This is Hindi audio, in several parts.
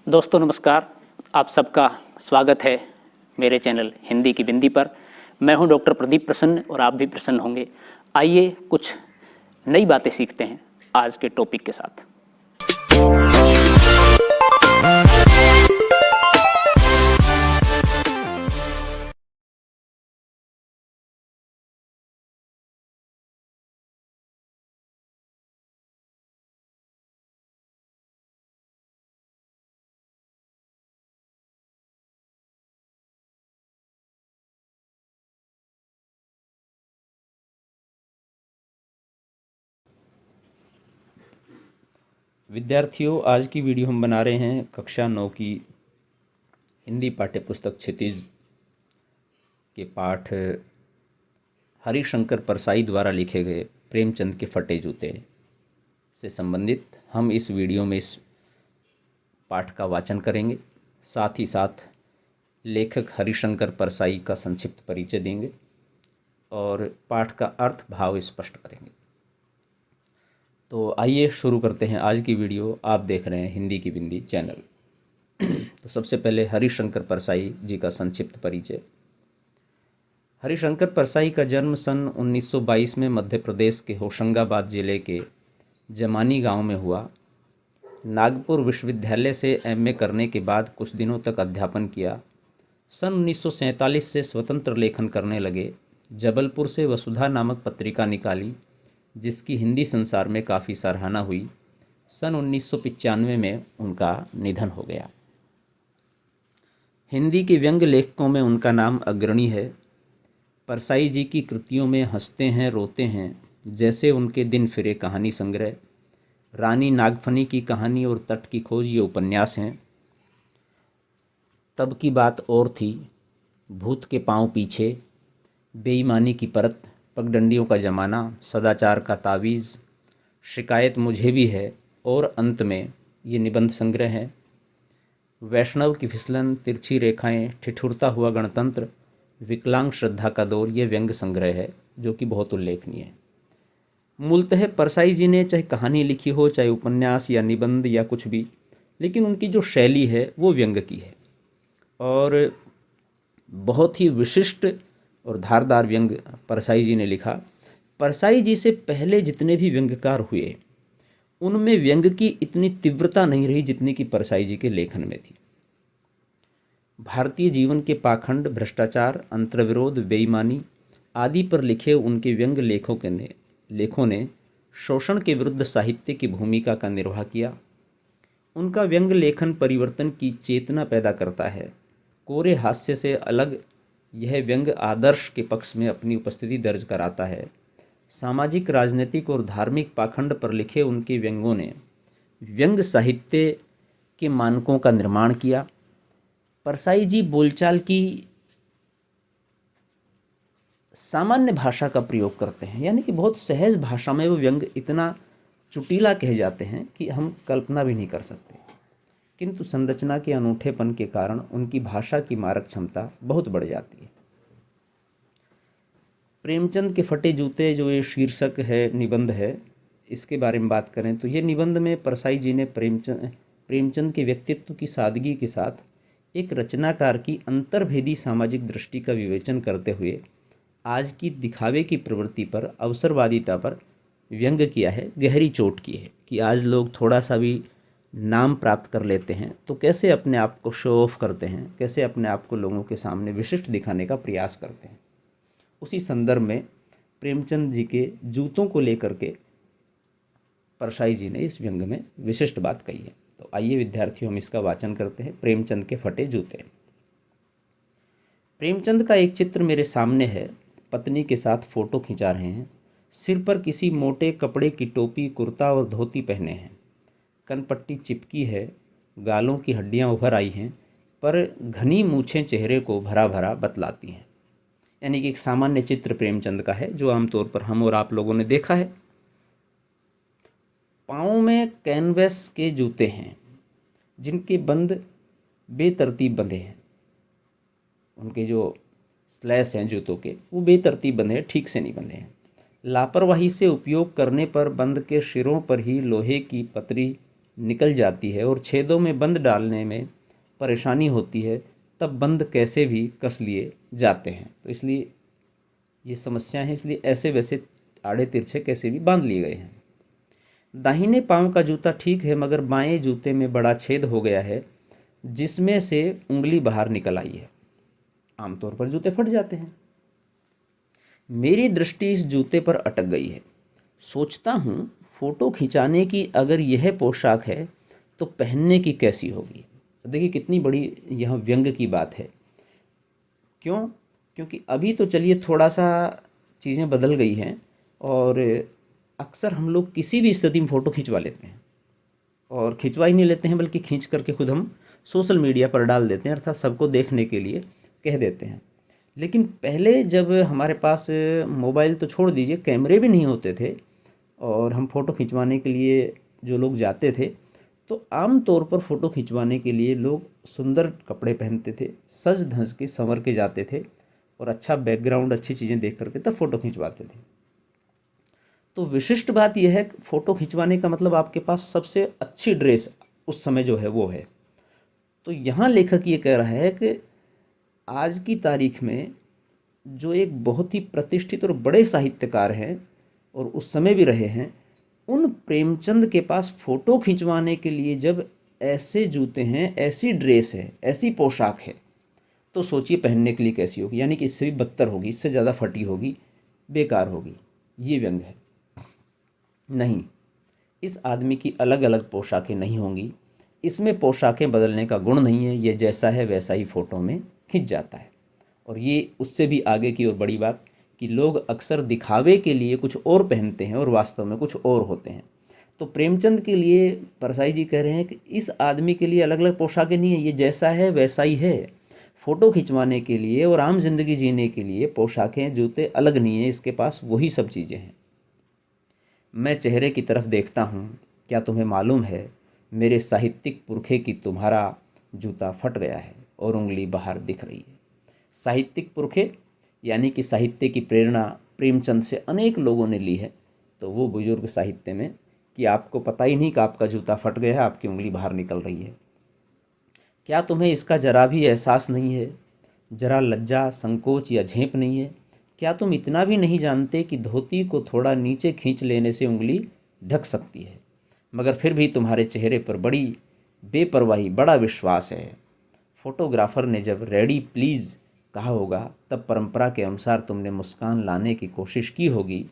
दोस्तों नमस्कार। आप सबका स्वागत है मेरे चैनल हिंदी की बिंदी पर। मैं हूं डॉक्टर प्रदीप प्रसन्न और आप भी प्रसन्न होंगे। आइए कुछ नई बातें सीखते हैं आज के टॉपिक के साथ। विद्यार्थियों, आज की वीडियो हम बना रहे हैं कक्षा 9 की हिंदी पाठ्यपुस्तक क्षितिज के पाठ हरिशंकर परसाई द्वारा लिखे गए प्रेमचंद के फटे जूते से संबंधित हम इस वीडियो में इस पाठ का वाचन करेंगे। साथ ही साथ लेखक हरिशंकर परसाई का संक्षिप्त परिचय देंगे और पाठ का अर्थ भाव स्पष्ट करेंगे। तो आइए शुरू करते हैं आज की वीडियो। आप देख रहे हैं हिंदी की बिंदी चैनल। तो सबसे पहले हरिशंकर परसाई जी का संक्षिप्त परिचय। हरिशंकर परसाई का जन्म सन 1922 में मध्य प्रदेश के होशंगाबाद जिले के जमानी गांव में हुआ। नागपुर विश्वविद्यालय से एमए करने के बाद कुछ दिनों तक अध्यापन किया। सन 1947 से स्वतंत्र लेखन करने लगे। जबलपुर से वसुधा नामक पत्रिका निकाली, जिसकी हिंदी संसार में काफ़ी सराहना हुई। सन 1995 में उनका निधन हो गया। हिंदी के व्यंग्य लेखकों में उनका नाम अग्रणी है। परसाई जी की कृतियों में हंसते हैं रोते हैं जैसे उनके दिन फिरे कहानी संग्रह, रानी नागफनी की कहानी और तट की खोज ये उपन्यास हैं। तब की बात और थी, भूत के पांव पीछे, बेईमानी की परत, पगडंडियों का ज़माना, सदाचार का तावीज़, शिकायत मुझे भी है और अंत में ये निबंध संग्रह है। वैष्णव की फिसलन, तिरछी रेखाएं, ठिठुरता हुआ गणतंत्र, विकलांग श्रद्धा का दौर, ये व्यंग्य संग्रह है जो कि बहुत उल्लेखनीय है। मूलतः परसाई जी ने चाहे कहानी लिखी हो, चाहे उपन्यास या निबंध या कुछ भी, लेकिन उनकी जो शैली है वो व्यंग्य की है और बहुत ही विशिष्ट और धारदार व्यंग्य परसाई जी ने लिखा। परसाई जी से पहले जितने भी व्यंग्यकार हुए उनमें व्यंग्य की इतनी तीव्रता नहीं रही जितनी कि परसाई जी के लेखन में थी। भारतीय जीवन के पाखंड, भ्रष्टाचार, अंतर्विरोध, बेईमानी आदि पर लिखे उनके व्यंग्य लेखों ने शोषण के विरुद्ध साहित्य की भूमिका का निर्वाह किया। उनका व्यंग्य लेखन परिवर्तन की चेतना पैदा करता है। कोरे हास्य से अलग यह व्यंग्य आदर्श के पक्ष में अपनी उपस्थिति दर्ज कराता है। सामाजिक, राजनीतिक और धार्मिक पाखंड पर लिखे उनके व्यंग्यों ने व्यंग्य साहित्य के मानकों का निर्माण किया। परसाई जी बोलचाल की सामान्य भाषा का प्रयोग करते हैं, यानी कि बहुत सहज भाषा में वो व्यंग्य इतना चुटीला कहे जाते हैं कि हम कल्पना भी नहीं कर सकते, किंतु संरचना के अनूठेपन के कारण उनकी भाषा की मारक क्षमता बहुत बढ़ जाती है। प्रेमचंद के फटे जूते जो ये शीर्षक है, निबंध है, इसके बारे में बात करें तो ये निबंध में परसाई जी ने प्रेमचंद के व्यक्तित्व की सादगी के साथ एक रचनाकार की अंतर्भेदी सामाजिक दृष्टि का विवेचन करते हुए आज की दिखावे की प्रवृत्ति पर, अवसरवादिता पर व्यंग्य किया है, गहरी चोट की है कि आज लोग थोड़ा सा भी नाम प्राप्त कर लेते हैं तो कैसे अपने आप को शो ऑफ करते हैं, कैसे अपने आप को लोगों के सामने विशिष्ट दिखाने का प्रयास करते हैं। उसी संदर्भ में प्रेमचंद जी के जूतों को लेकर के परसाई जी ने इस व्यंग्य में विशिष्ट बात कही है। तो आइए विद्यार्थियों, हम इसका वाचन करते हैं। प्रेमचंद के फटे जूते। प्रेमचंद का एक चित्र मेरे सामने है। पत्नी के साथ फोटो खिंचा रहे हैं। सिर पर किसी मोटे कपड़े की टोपी, कुर्ता और धोती पहने हैं। कनपट्टी चिपकी है, गालों की हड्डियां उभर आई हैं, पर घनी मूछें चेहरे को भरा भरा बतलाती हैं। यानी कि एक सामान्य चित्र प्रेमचंद का है जो आमतौर पर हम और आप लोगों ने देखा है। पाँव में कैनवस के जूते हैं जिनके बंद बेतरतीब बंधे हैं। उनके जो स्लैश हैं जूतों के, वो बेतरतीब बंधे हैं, ठीक से नहीं बंधे हैं। लापरवाही से उपयोग करने पर बंद के शिरों पर ही लोहे की पतरी निकल जाती है और छेदों में बंद डालने में परेशानी होती है, तब बंद कैसे भी कस लिए जाते हैं। तो इसलिए ये समस्या है, इसलिए ऐसे वैसे आड़े तिरछे कैसे भी बांध लिए गए हैं। दाहिने पांव का जूता ठीक है, मगर बाएं जूते में बड़ा छेद हो गया है जिसमें से उंगली बाहर निकल आई है। आमतौर पर जूते फट जाते हैं। मेरी दृष्टि इस जूते पर अटक गई है। सोचता हूँ फ़ोटो खिंचाने की अगर यह पोशाक है तो पहनने की कैसी होगी। देखिए कितनी बड़ी यह व्यंग की बात है। क्यों? क्योंकि अभी तो चलिए थोड़ा सा चीज़ें बदल गई हैं और अक्सर हम लोग किसी भी स्थिति में फ़ोटो खिंचवा लेते हैं, और खिंचवा ही नहीं लेते हैं बल्कि खींच करके खुद हम सोशल मीडिया पर डाल देते हैं, अर्थात सबको देखने के लिए कह देते हैं। लेकिन पहले जब हमारे पास मोबाइल तो छोड़ दीजिए, कैमरे भी नहीं होते थे और हम फ़ोटो खिंचवाने के लिए जो लोग जाते थे, तो आम तौर पर फ़ोटो खिंचवाने के लिए लोग सुंदर कपड़े पहनते थे, सज धज के संवर के जाते थे और अच्छा बैकग्राउंड, अच्छी चीज़ें देख करके तब फ़ोटो खिंचवाते थे। तो विशिष्ट बात यह है कि फ़ोटो खिंचवाने का मतलब आपके पास सबसे अच्छी ड्रेस उस समय जो है वो है। तो यहाँ लेखक ये कह रहा है कि आज की तारीख में जो एक बहुत ही प्रतिष्ठित और बड़े साहित्यकार हैं और उस समय भी रहे हैं, उन प्रेमचंद के पास फ़ोटो खिंचवाने के लिए जब ऐसे जूते हैं, ऐसी ड्रेस है, ऐसी पोशाक है, तो सोचिए पहनने के लिए कैसी होगी। यानी कि इससे भी बदतर होगी, इससे ज़्यादा फटी होगी, बेकार होगी। ये व्यंग है। नहीं, इस आदमी की अलग अलग पोशाकें नहीं होंगी, इसमें पोशाकें बदलने का गुण नहीं है। ये जैसा है वैसा ही फ़ोटो में खिंच जाता है। और ये उससे भी आगे की और बड़ी बात कि लोग अक्सर दिखावे के लिए कुछ और पहनते हैं और वास्तव में कुछ और होते हैं। तो प्रेमचंद के लिए परसाई जी कह रहे हैं कि इस आदमी के लिए अलग अलग पोशाकें नहीं है, ये जैसा है वैसा ही है। फ़ोटो खिंचवाने के लिए और आम जिंदगी जीने के लिए पोशाकें, जूते अलग नहीं है, इसके पास वही सब चीज़ें हैं। मैं चेहरे की तरफ देखता हूँ, क्या तुम्हें मालूम है मेरे साहित्यिक पुरखे की तुम्हारा जूता फट गया है और उंगली बाहर दिख रही है। साहित्यिक पुरखे यानी कि साहित्य की प्रेरणा प्रेमचंद से अनेक लोगों ने ली है। तो वो बुजुर्ग साहित्य में कि आपको पता ही नहीं कि आपका जूता फट गया है, आपकी उंगली बाहर निकल रही है। क्या तुम्हें इसका जरा भी एहसास नहीं है? जरा लज्जा, संकोच या झेप नहीं है? क्या तुम इतना भी नहीं जानते कि धोती को थोड़ा नीचे खींच लेने से उंगली ढक सकती है? मगर फिर भी तुम्हारे चेहरे पर बड़ी बेपरवाही, बड़ा विश्वास है। फोटोग्राफर ने जब रेडी प्लीज़ कहा होगा, तब परंपरा के अनुसार तुमने मुस्कान लाने की कोशिश की होगी।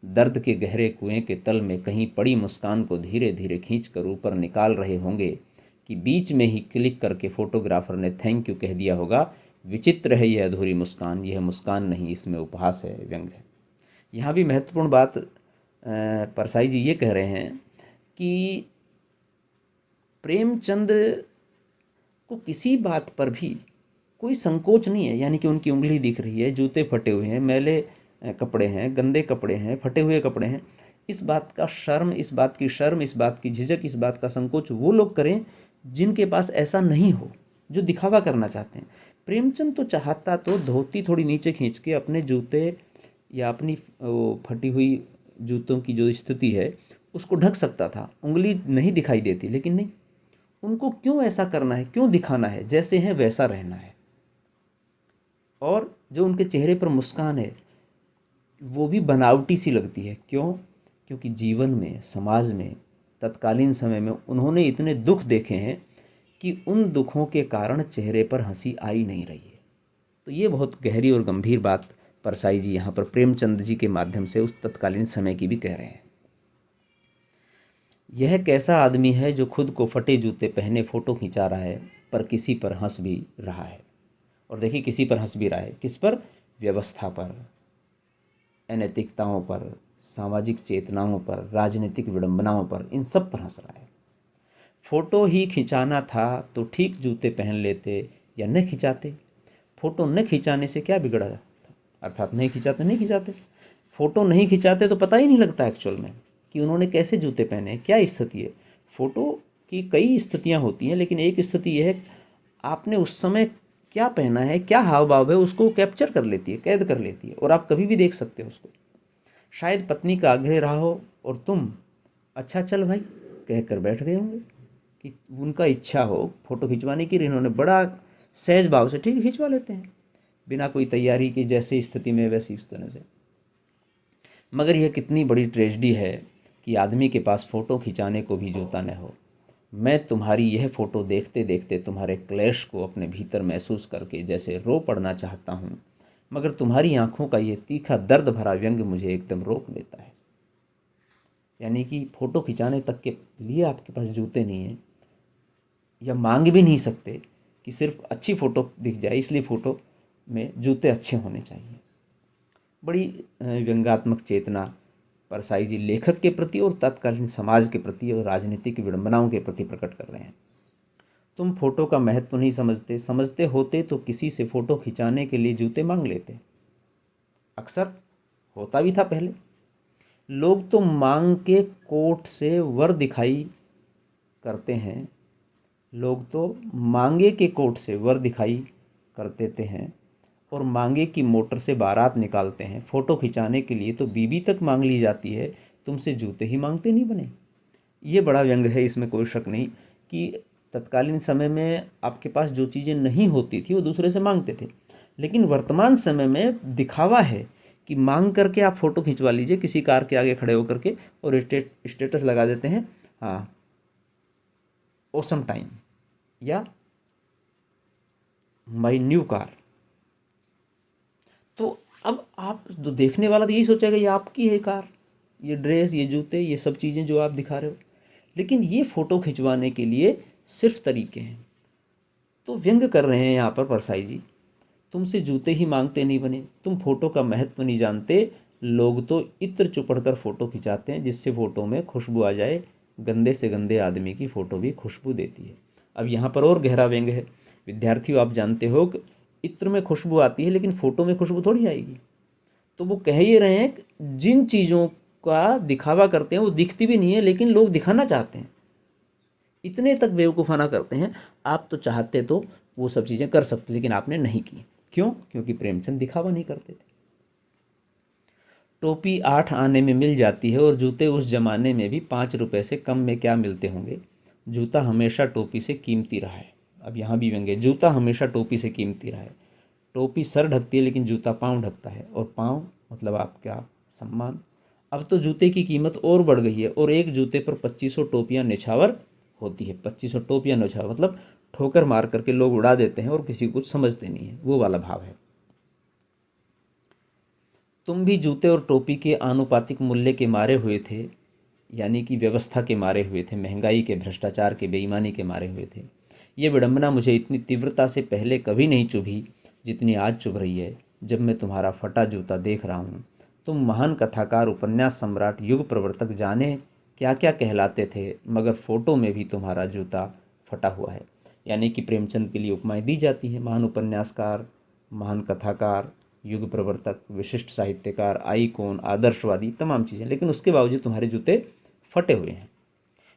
दर्द के गहरे कुएं के तल में कहीं पड़ी मुस्कान को धीरे धीरे खींचकर ऊपर निकाल रहे होंगे कि बीच में ही क्लिक करके फोटोग्राफर ने थैंक यू कह दिया होगा। विचित्र है यह अधूरी मुस्कान, यह मुस्कान नहीं, इसमें उपहास है, व्यंग है। यहाँ भी महत्वपूर्ण बात परसाई जी ये कह रहे हैं कि प्रेमचंद को किसी बात पर भी कोई संकोच नहीं है। यानी कि उनकी उंगली दिख रही है, जूते फटे हुए हैं, मैले कपड़े हैं, गंदे कपड़े हैं, फटे हुए कपड़े हैं, इस बात का शर्म, इस बात की शर्म, इस बात की झिझक, इस बात का संकोच वो लोग करें जिनके पास ऐसा नहीं हो, जो दिखावा करना चाहते हैं। प्रेमचंद तो चाहता तो धोती थोड़ी नीचे खींच के अपने जूते या अपनी वो फटी हुई जूतों की जो स्थिति है उसको ढक सकता था, उंगली नहीं दिखाई देती। लेकिन नहीं, उनको क्यों ऐसा करना है, क्यों दिखाना है? जैसे हैं वैसा रहना है। और जो उनके चेहरे पर मुस्कान है वो भी बनावटी सी लगती है। क्यों? क्योंकि जीवन में, समाज में, तत्कालीन समय में उन्होंने इतने दुख देखे हैं कि उन दुखों के कारण चेहरे पर हंसी आ ही नहीं रही है। तो ये बहुत गहरी और गंभीर बात परसाई जी यहाँ पर प्रेमचंद जी के माध्यम से उस तत्कालीन समय की भी कह रहे हैं। यह कैसा आदमी है जो खुद को फटे जूते पहने फ़ोटो खिंचा रहा है पर किसी पर हंस भी रहा है। और देखिए किसी पर हंस भी रहा है, किस पर? व्यवस्था पर, अनैतिकताओं पर, सामाजिक चेतनाओं पर, राजनीतिक विडंबनाओं पर, इन सब पर हंस रहा है। फ़ोटो ही खिंचाना था तो ठीक जूते पहन लेते या न खिंचाते। फ़ोटो न खिंचाने से क्या बिगड़ा था? अर्थात नहीं खिंचाते, नहीं खिंचाते। फ़ोटो नहीं खिंचाते तो पता ही नहीं लगता एक्चुअल में कि उन्होंने कैसे जूते पहने हैं, क्या स्थिति है। फ़ोटो की कई स्थितियाँ होती हैं, लेकिन एक स्थिति यह है आपने उस समय क्या पहना है, क्या हाव भाव है, उसको कैप्चर कर लेती है, कैद कर लेती है, और आप कभी भी देख सकते हो उसको। शायद पत्नी का आग्रह रहा हो और तुम अच्छा चल भाई कहकर बैठ गए होंगे। उनका इच्छा हो फ़ोटो खिंचवाने की, इन्होंने बड़ा सहज भाव से ठीक है खिंचवा लेते हैं, बिना कोई तैयारी की, जैसे स्थिति में वैसी उस तरह से। मगर यह कितनी बड़ी ट्रेजेडी है कि आदमी के पास फ़ोटो खिंचाने को भी जूता न हो। मैं तुम्हारी यह फ़ोटो देखते देखते तुम्हारे क्लेश को अपने भीतर महसूस करके जैसे रो पड़ना चाहता हूँ, मगर तुम्हारी आंखों का ये तीखा दर्द भरा व्यंग मुझे एकदम रोक लेता है। यानी कि फ़ोटो खिंचाने तक के लिए आपके पास जूते नहीं हैं, या मांग भी नहीं सकते कि सिर्फ अच्छी फ़ोटो दिख जाए, इसलिए फ़ोटो में जूते अच्छे होने चाहिए। बड़ी व्यंग्यात्मक चेतना परसाई जी लेखक के प्रति और तत्कालीन समाज के प्रति और राजनीतिक विडंबनाओं के प्रति प्रकट कर रहे हैं। तुम फोटो का महत्व नहीं समझते, समझते होते तो किसी से फ़ोटो खिंचाने के लिए जूते मांग लेते। अक्सर होता भी था पहले। लोग तो मांग के कोट से वर दिखाई करते हैं, लोग तो मांगे के कोट से वर दिखाई कर देते हैं और मांगे की मोटर से बारात निकालते हैं। फ़ोटो खिंचाने के लिए तो बीबी तक मांग ली जाती है, तुमसे जूते ही मांगते नहीं बने। ये बड़ा व्यंग है, इसमें कोई शक नहीं कि तत्कालीन समय में आपके पास जो चीज़ें नहीं होती थी वो दूसरे से मांगते थे, लेकिन वर्तमान समय में दिखावा है कि मांग करके आप फ़ोटो खिंचवा लीजिए किसी कार के आगे खड़े होकर के और स्टेटस लगा देते हैं, हाँ ऑसम टाइम या माई न्यू कार। तो अब आप तो देखने वाला तो यही सोचेगा ये आपकी है कार, ये ड्रेस, ये जूते, ये सब चीज़ें जो आप दिखा रहे हो, लेकिन ये फ़ोटो खिंचवाने के लिए सिर्फ तरीके हैं। तो व्यंग कर रहे हैं यहाँ पर परसाई जी, तुमसे जूते ही मांगते नहीं बने, तुम फ़ोटो का महत्व नहीं जानते। लोग तो इत्र चुपड़ कर फ़ोटो खिंचाते हैं जिससे फ़ोटो में खुशबू आ जाए। गंदे से गंदे आदमी की फ़ोटो भी खुशबू देती है। अब यहाँ पर और गहरा व्यंग है। विद्यार्थियों, आप जानते हो कि इत्र में खुशबू आती है लेकिन फ़ोटो में खुशबू थोड़ी आएगी। तो वो कह ही रहे हैं कि जिन चीज़ों का दिखावा करते हैं वो दिखती भी नहीं है, लेकिन लोग दिखाना चाहते हैं। इतने तक बेवकूफ़ाना करते हैं। आप तो चाहते तो वो सब चीज़ें कर सकते, लेकिन आपने नहीं की। क्यों? क्योंकि प्रेमचंद दिखावा नहीं करते थे। टोपी 8 आने में मिल जाती है और जूते उस ज़माने में भी 5 रुपए से कम में क्या मिलते होंगे। जूता हमेशा टोपी से कीमती रहा है। अब यहाँ भी व्यंग्य, जूता हमेशा टोपी से कीमती रहा है। टोपी सर ढकती है लेकिन जूता पाँव ढकता है, और पाँव मतलब आपका सम्मान। अब तो जूते की कीमत और बढ़ गई है और एक जूते पर 2500 टोपियाँ निछावर होती है। 2500 टोपियाँ निछावर मतलब ठोकर मार करके लोग उड़ा देते हैं और किसी को कुछ समझते नहीं है, वो वाला भाव है। तुम भी जूते और टोपी के आनुपातिक मूल्य के मारे हुए थे, यानी कि व्यवस्था के मारे हुए थे, महंगाई के, भ्रष्टाचार के, बेईमानी के मारे हुए थे। ये विडंबना मुझे इतनी तीव्रता से पहले कभी नहीं चुभी जितनी आज चुभ रही है जब मैं तुम्हारा फटा जूता देख रहा हूँ। तुम महान कथाकार, उपन्यास सम्राट, युग प्रवर्तक, जाने क्या क्या कहलाते थे, मगर फ़ोटो में भी तुम्हारा जूता फटा हुआ है। यानी कि प्रेमचंद के लिए उपमाएं दी जाती हैं, महान उपन्यासकार, महान कथाकार, युग प्रवर्तक, विशिष्ट साहित्यकार, आइकॉन, आदर्शवादी, तमाम चीज़ें, लेकिन उसके बावजूद तुम्हारे जूते फटे हुए हैं।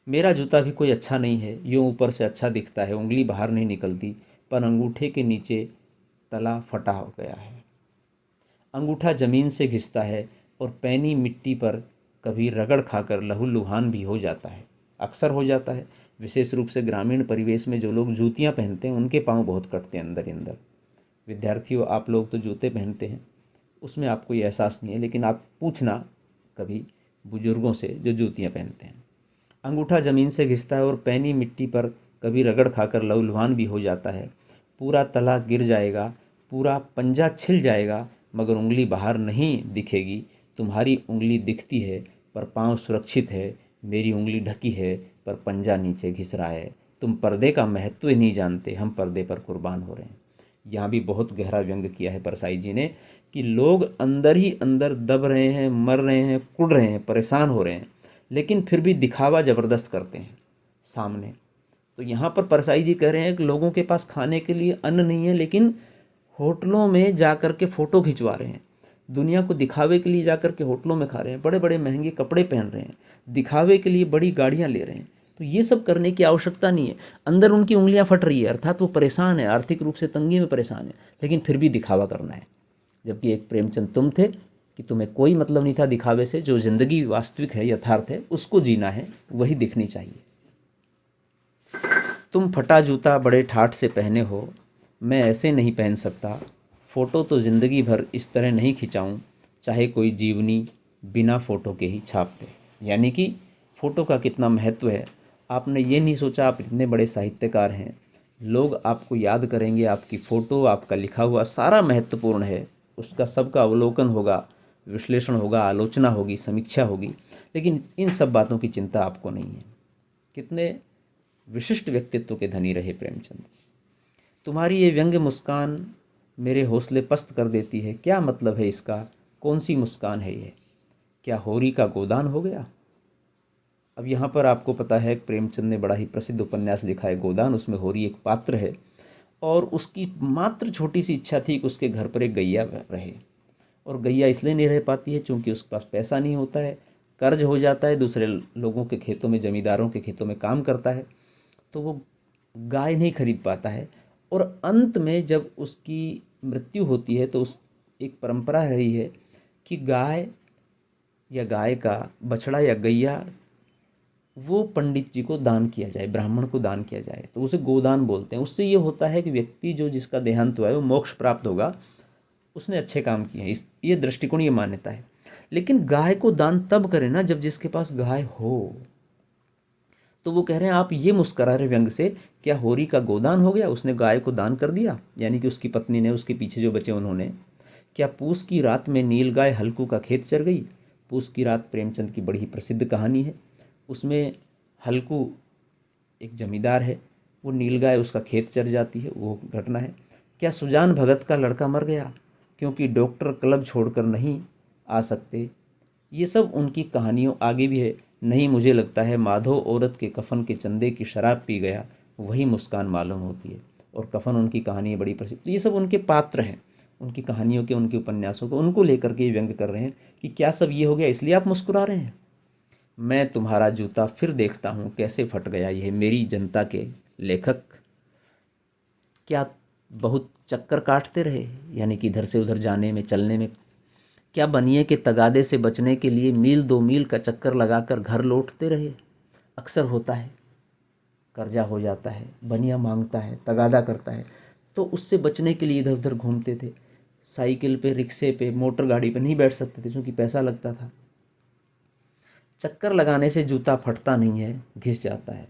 मेरा जूता भी कोई अच्छा नहीं है, यूँ ऊपर से अच्छा दिखता है, उंगली बाहर नहीं निकलती, पर अंगूठे के नीचे तला फटा हो गया है। अंगूठा ज़मीन से घिसता है और पैनी मिट्टी पर कभी रगड़ खाकर लहूलुहान भी हो जाता है। अक्सर हो जाता है, विशेष रूप से ग्रामीण परिवेश में जो लोग जूतियाँ पहनते हैं उनके पाँव बहुत कटते हैं अंदर ही अंदर। विद्यार्थियों, आप लोग तो जूते पहनते हैं, उसमें आपको ये एहसास नहीं है, लेकिन आप पूछना कभी बुजुर्गों से जो जूतियाँ पहनते हैं। अंगूठा ज़मीन से घिसता है और पैनी मिट्टी पर कभी रगड़ खाकर लहूलुहान भी हो जाता है। पूरा तला गिर जाएगा, पूरा पंजा छिल जाएगा, मगर उंगली बाहर नहीं दिखेगी। तुम्हारी उंगली दिखती है पर पाँव सुरक्षित है, मेरी उंगली ढकी है पर पंजा नीचे घिस रहा है। तुम पर्दे का महत्व ही नहीं जानते, हम पर्दे पर कुर्बान हो रहे हैं। यहाँ भी बहुत गहरा व्यंग किया है परसाई जी ने कि लोग अंदर ही अंदर दब रहे हैं, मर रहे हैं, कुढ़ रहे हैं, परेशान हो रहे हैं, लेकिन फिर भी दिखावा ज़बरदस्त करते हैं सामने। तो यहाँ पर परसाई जी कह रहे हैं कि लोगों के पास खाने के लिए अन्न नहीं है, लेकिन होटलों में जा कर के फ़ोटो खिंचवा रहे हैं, दुनिया को दिखावे के लिए जा कर के होटलों में खा रहे हैं, बड़े बड़े महंगे कपड़े पहन रहे हैं, दिखावे के लिए बड़ी गाड़ियाँ ले रहे हैं। तो ये सब करने की आवश्यकता नहीं है। अंदर उनकी उंगलियां फट रही है, अर्थात वो परेशान है, आर्थिक रूप से तंगी में परेशान है, लेकिन फिर भी दिखावा करना है। जबकि एक प्रेमचंद तुम थे कि तुम्हें कोई मतलब नहीं था दिखावे से, जो ज़िंदगी वास्तविक है, यथार्थ है, उसको जीना है, वही दिखनी चाहिए। तुम फटा जूता बड़े ठाठ से पहने हो, मैं ऐसे नहीं पहन सकता। फ़ोटो तो ज़िंदगी भर इस तरह नहीं खिंचाऊँ, चाहे कोई जीवनी बिना फ़ोटो के ही छाप दे। यानी कि फ़ोटो का कितना महत्व है। आपने ये नहीं सोचा आप इतने बड़े साहित्यकार हैं, लोग आपको याद करेंगे, आपकी फ़ोटो, आपका लिखा हुआ सारा महत्वपूर्ण है, उसका सबका अवलोकन होगा, विश्लेषण होगा, आलोचना होगी, समीक्षा होगी, लेकिन इन सब बातों की चिंता आपको नहीं है। कितने विशिष्ट व्यक्तित्व के धनी रहे प्रेमचंद। तुम्हारी ये व्यंग्य मुस्कान मेरे हौसले पस्त कर देती है। क्या मतलब है इसका? कौन सी मुस्कान है ये? क्या होरी का गोदान हो गया? अब यहाँ पर आपको पता है प्रेमचंद ने बड़ा ही प्रसिद्ध उपन्यास लिखा है गोदान, उसमें होरी एक पात्र है और उसकी मात्र छोटी सी इच्छा थी कि उसके घर पर एक गैया रहे। और गैया इसलिए नहीं रह पाती है क्योंकि उसके पास पैसा नहीं होता है, कर्ज हो जाता है, दूसरे लोगों के खेतों में, जमींदारों के खेतों में काम करता है, तो वो गाय नहीं खरीद पाता है। और अंत में जब उसकी मृत्यु होती है तो उस एक परंपरा रही है कि गाय या गाय का बछड़ा या गैया वो पंडित जी को दान किया जाए, ब्राह्मण को दान किया जाए, तो उसे गोदान बोलते हैं। उससे ये होता है कि व्यक्ति जो जिसका देहांत हुआ है वो मोक्ष प्राप्त होगा, उसने अच्छे काम किए हैं। इस ये दृष्टिकोण, ये मान्यता है। लेकिन गाय को दान तब करें ना जब जिसके पास गाय हो। तो वो कह रहे हैं आप ये मुस्करा रहे व्यंग से, क्या होरी का गोदान हो गया? उसने गाय को दान कर दिया, यानी कि उसकी पत्नी ने, उसके पीछे जो बचे उन्होंने। क्या पूस की रात में नील गाय हल्कू का खेत चर गई? पूस की रात प्रेमचंद की बड़ी ही प्रसिद्ध कहानी है। उसमें हल्कू एक जमींदार है, वो नीलगाय उसका खेत चर जाती है, वो घटना है। क्या सुजान भगत का लड़का मर गया क्योंकि डॉक्टर क्लब छोड़कर नहीं आ सकते? ये सब उनकी कहानियों आगे भी है। नहीं, मुझे लगता है माधो औरत के कफन के चंदे की शराब पी गया, वही मुस्कान मालूम होती है। और कफन उनकी कहानी बड़ी प्रसिद्ध। तो ये सब उनके पात्र हैं, उनकी कहानियों के, उनके उपन्यासों को, उनको लेकर के व्यंग कर रहे हैं कि क्या सब ये हो गया इसलिए आप मुस्कुरा रहे हैं। मैं तुम्हारा जूता फिर देखता हूँ कैसे फट गया। यह मेरी जनता के लेखक क्या बहुत चक्कर काटते रहे, यानी कि इधर से उधर जाने में, चलने में? क्या बनिए के तगादे से बचने के लिए मील 2 मील का चक्कर लगाकर घर लौटते रहे? अक्सर होता है, कर्जा हो जाता है, बनिया मांगता है, तगादा करता है, तो उससे बचने के लिए इधर उधर घूमते थे। साइकिल पे, रिक्शे पे, मोटर गाड़ी पे नहीं बैठ सकते थे क्योंकि पैसा लगता था। चक्कर लगाने से जूता फटता नहीं है, घिस जाता है।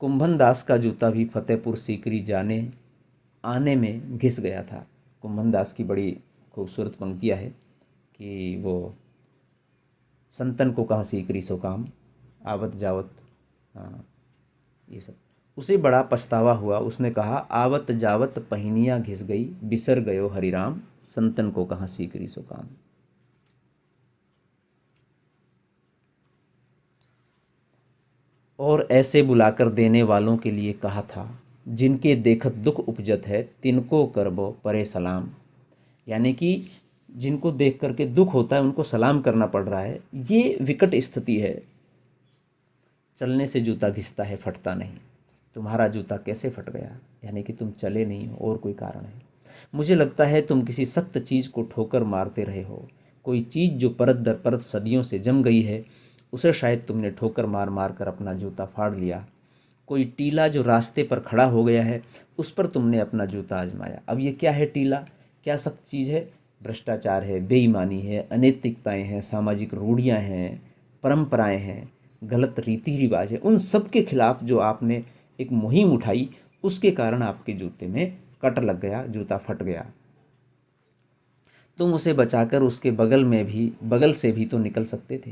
कुंभन दास का जूता भी फतेहपुर सीकरी जाने आने में घिस गया था। कुंभन दास की बड़ी खूबसूरत पंक्तियाँ है कि वो संतन को कहाँ सीकरी सो काम, आवत जावत, हाँ ये सब। उसे बड़ा पछतावा हुआ, उसने कहा आवत जावत पहिनियाँ घिस गई, बिसर गयो हरिराम, संतन को कहाँ सीकरी सो काम। और ऐसे बुलाकर देने वालों के लिए कहा था, जिनके देखत दुख उपजत है, तिनको करबो परे सलाम। यानी कि जिनको देख करके दुख होता है उनको सलाम करना पड़ रहा है। ये विकट स्थिति है। चलने से जूता घिसता है, फटता नहीं। तुम्हारा जूता कैसे फट गया? यानी कि तुम चले नहीं हो, और कोई कारण है। मुझे लगता है तुम किसी सख्त चीज़ को ठोकर मारते रहे हो। कोई चीज़ जो परत दर परत सदियों से जम गई है, उसे शायद तुमने ठोकर मार मार कर अपना जूता फाड़ लिया। कोई टीला जो रास्ते पर खड़ा हो गया है, उस पर तुमने अपना जूता आजमाया। अब ये क्या है टीला? क्या सख्त चीज़ है? भ्रष्टाचार है, बेईमानी है, अनैतिकताएँ हैं, सामाजिक रूढ़ियाँ हैं, परंपराएं हैं, गलत रीति रिवाज है। उन सब के खिलाफ जो आपने एक मुहिम उठाई, उसके कारण आपके जूते में कट लग गया, जूता फट गया। तुम उसे बचाकर उसके बगल से भी तो निकल सकते थे।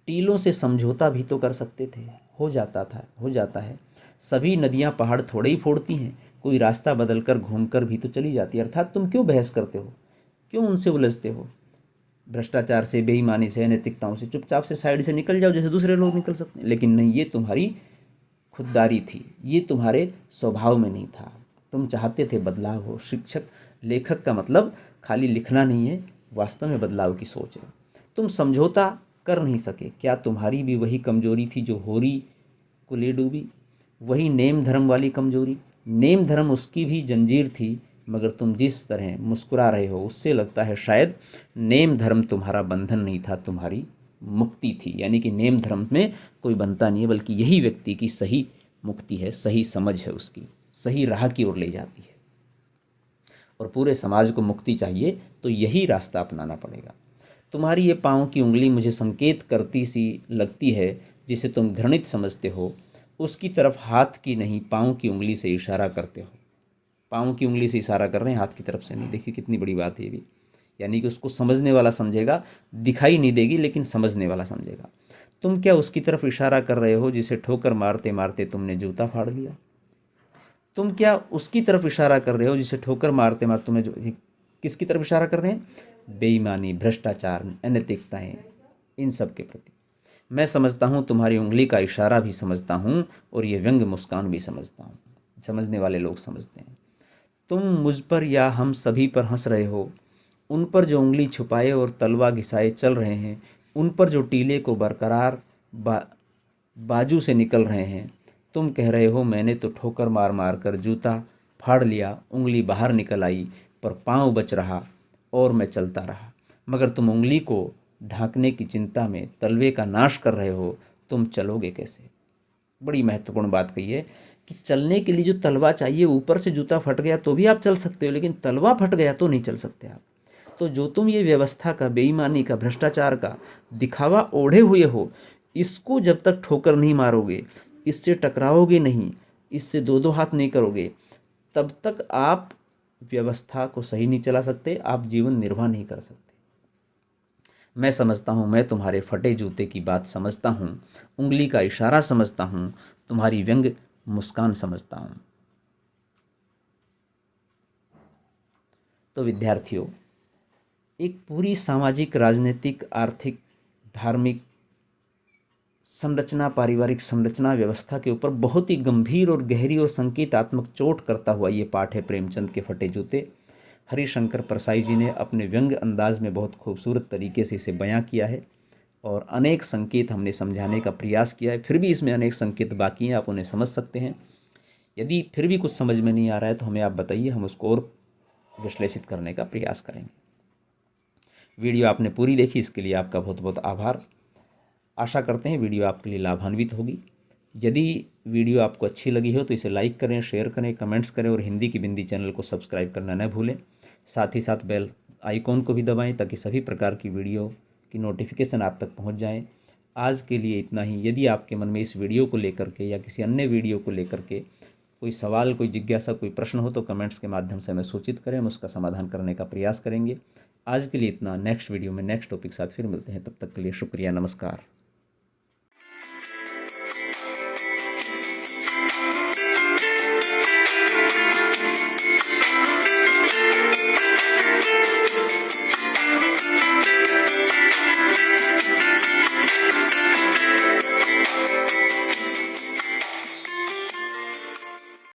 टीलों से समझौता भी तो कर सकते थे। हो जाता है। सभी नदियां पहाड़ थोड़े ही फोड़ती हैं, कोई रास्ता बदलकर घूमकर भी तो चली जाती है। अर्थात तुम क्यों बहस करते हो, क्यों उनसे उलझते हो? भ्रष्टाचार से, बेईमानी से, अनैतिकताओं से चुपचाप से साइड से निकल जाओ, जैसे दूसरे लोग निकल सकते हैं। लेकिन नहीं, ये तुम्हारी खुददारी थी, ये तुम्हारे स्वभाव में नहीं था। तुम चाहते थे बदलाव हो। शिक्षक, लेखक का मतलब खाली लिखना नहीं है, वास्तव में बदलाव की सोच है। तुम समझौता कर नहीं सके। क्या तुम्हारी भी वही कमजोरी थी जो होरी को ले डूबी? वही नेम धर्म वाली कमजोरी? नेम धर्म उसकी भी जंजीर थी, मगर तुम जिस तरह मुस्कुरा रहे हो उससे लगता है शायद नेम धर्म तुम्हारा बंधन नहीं था, तुम्हारी मुक्ति थी। यानी कि नेम धर्म में कोई बनता नहीं है, बल्कि यही व्यक्ति की सही मुक्ति है, सही समझ है, उसकी सही राह की ओर ले जाती है। और पूरे समाज को मुक्ति चाहिए तो यही रास्ता अपनाना पड़ेगा। तुम्हारी ये पाँव की उंगली मुझे संकेत करती सी लगती है, जिसे तुम घृणित समझते हो, उसकी तरफ हाथ की नहीं पाँव की उंगली से इशारा करते हो। पाँव की उंगली से इशारा कर रहे हैं, हाथ की तरफ से नहीं। देखिए कितनी बड़ी बात है ये भी। यानी कि उसको समझने वाला समझेगा, दिखाई नहीं देगी लेकिन समझने वाला समझेगा। तुम क्या उसकी तरफ इशारा कर रहे हो जिसे ठोकर मारते मारते तुमने जूता फाड़ लिया? तुम क्या उसकी तरफ इशारा कर रहे हो जिसे ठोकर मारते मारते तुमने किसकी तरफ इशारा कर रहे हैं? बेईमानी, भ्रष्टाचार, अनैतिकताएं, इन सब के प्रति। मैं समझता हूँ, तुम्हारी उंगली का इशारा भी समझता हूँ और ये व्यंग मुस्कान भी समझता हूँ। समझने वाले लोग समझते हैं। तुम मुझ पर या हम सभी पर हंस रहे हो। उन पर जो उंगली छुपाए और तलवा घिसाए चल रहे हैं, उन पर जो टीले को बरकरार बाजू से निकल रहे हैं। तुम कह रहे हो मैंने तो ठोकर मार मार कर जूता फाड़ लिया, उंगली बाहर निकल आई पर पाँव बच रहा और मैं चलता रहा। मगर तुम उंगली को ढांकने की चिंता में तलवे का नाश कर रहे हो। तुम चलोगे कैसे? बड़ी महत्वपूर्ण बात कही है कि चलने के लिए जो तलवा चाहिए, ऊपर से जूता फट गया तो भी आप चल सकते हो, लेकिन तलवा फट गया तो नहीं चल सकते आप। तो जो तुम ये व्यवस्था का, बेईमानी का, भ्रष्टाचार का दिखावा ओढ़े हुए हो, इसको जब तक ठोकर नहीं मारोगे, इससे टकराओगे नहीं, इससे दो दो हाथ नहीं करोगे, तब तक आप व्यवस्था को सही नहीं चला सकते, आप जीवन निर्वाह नहीं कर सकते। मैं समझता हूँ, मैं तुम्हारे फटे जूते की बात समझता हूँ, उंगली का इशारा समझता हूँ, तुम्हारी व्यंग मुस्कान समझता हूँ। तो विद्यार्थियों, एक पूरी सामाजिक, राजनीतिक, आर्थिक, धार्मिक संरचना, पारिवारिक संरचना, व्यवस्था के ऊपर बहुत ही गंभीर और गहरी और संकेतात्मक चोट करता हुआ ये पाठ है प्रेमचंद के फटे जूते। हरिशंकर परसाई जी ने अपने व्यंग्य अंदाज में बहुत खूबसूरत तरीके से इसे बयां किया है और अनेक संकेत हमने समझाने का प्रयास किया है। फिर भी इसमें अनेक संकेत बाकी हैं, आप उन्हें समझ सकते हैं। यदि फिर भी कुछ समझ में नहीं आ रहा है तो हमें आप बताइए, हम उसको और विश्लेषित करने का प्रयास करेंगे। वीडियो आपने पूरी देखी, इसके लिए आपका बहुत बहुत आभार। आशा करते हैं वीडियो आपके लिए लाभान्वित होगी। यदि वीडियो आपको अच्छी लगी हो तो इसे लाइक करें, शेयर करें, कमेंट्स करें और हिंदी की बिंदी चैनल को सब्सक्राइब करना न भूलें। साथ ही साथ बेल आइकॉन को भी दबाएं ताकि सभी प्रकार की वीडियो की नोटिफिकेशन आप तक पहुंच जाएं। आज के लिए इतना ही। यदि आपके मन में इस वीडियो को लेकर के या किसी अन्य वीडियो को लेकर के कोई सवाल, कोई जिज्ञासा, कोई प्रश्न हो तो कमेंट्स के माध्यम से हमें सूचित करें, हम उसका समाधान करने का प्रयास करेंगे। आज के लिए इतना। नेक्स्ट वीडियो में नेक्स्ट टॉपिक साथ फिर मिलते हैं, तब तक के लिए शुक्रिया, नमस्कार।